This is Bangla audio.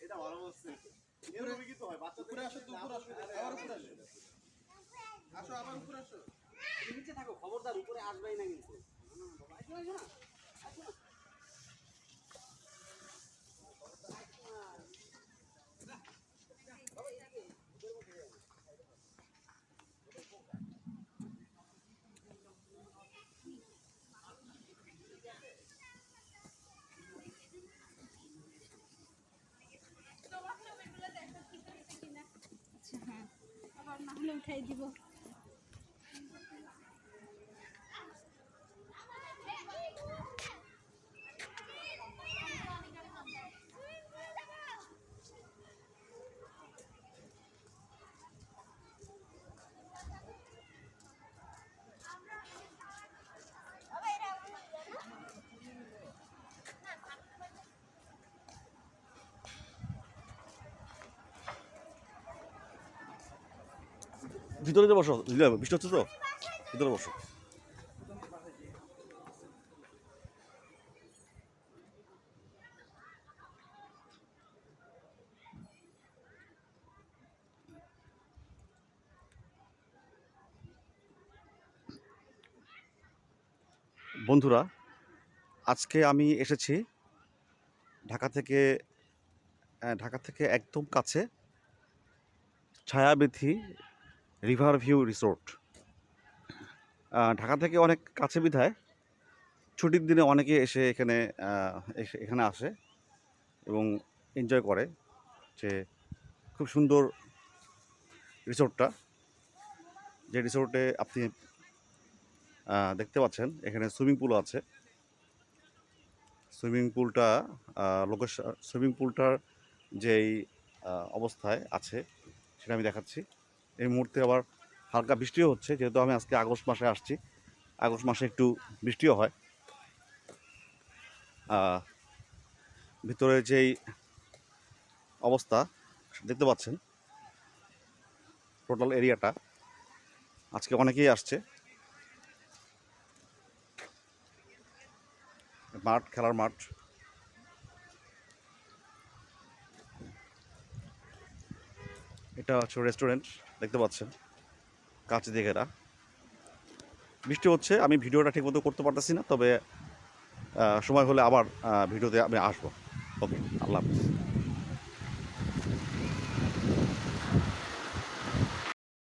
এটা ভালো বলছে। এরকমই কিন্তু হয়। বাচ্চা উপরে আসো, তো উপরে আসো, আবার উপরে আসো। আসো, আবার উপরে আসো। নিচে থাকো, খবরদার উপরে আসবেই না কিন্তু। আসো না, আসো না। আচ্ছা হ্যাঁ, আবার না হলে উঠাই দিব। ভিতরে যে বসো, বৃষ্টি হচ্ছে তো, ভিতরে বসো। বন্ধুরা, আজকে আমি এসেছি ঢাকা থেকে একদম কাছে ছায়াবেথি রিভার ভিউ রিসোর্ট। ঢাকা থেকে অনেক কাছে বিধায় ছুটির দিনে অনেকে এসে এখানে আসে এবং এনজয় করে। যে খুব সুন্দর রিসোর্টটা, যে রিসোর্টে আপনি দেখতে পাচ্ছেন এখানে সুইমিং পুল আছে। সুইমিং পুলটার যেই অবস্থায় আছে সেটা আমি দেখাচ্ছি। এই মুহূর্তে আবার হালকা বৃষ্টিও হচ্ছে, যেহেতু আমি আজকে আগস্ট মাসে আসছি। আগস্ট মাসে একটু বৃষ্টিও হয়। ভিতরে যেই অবস্থা দেখতে পাচ্ছেন, টোটাল এরিয়াটা, আজকে অনেকেই আসছে। খেলার মাঠ। এটা হচ্ছে রেস্টুরেন্ট, দেখতে পাচ্ছেন কাঁচ দিয়ে ঘেরা। বৃষ্টি হচ্ছে, আমি ভিডিওটা ঠিকমতো করতে পারতেছি না, তবে সময় হলে আবার ভিডিওতে আমি আসবো। ওকে, আল্লাহ হাফিজ।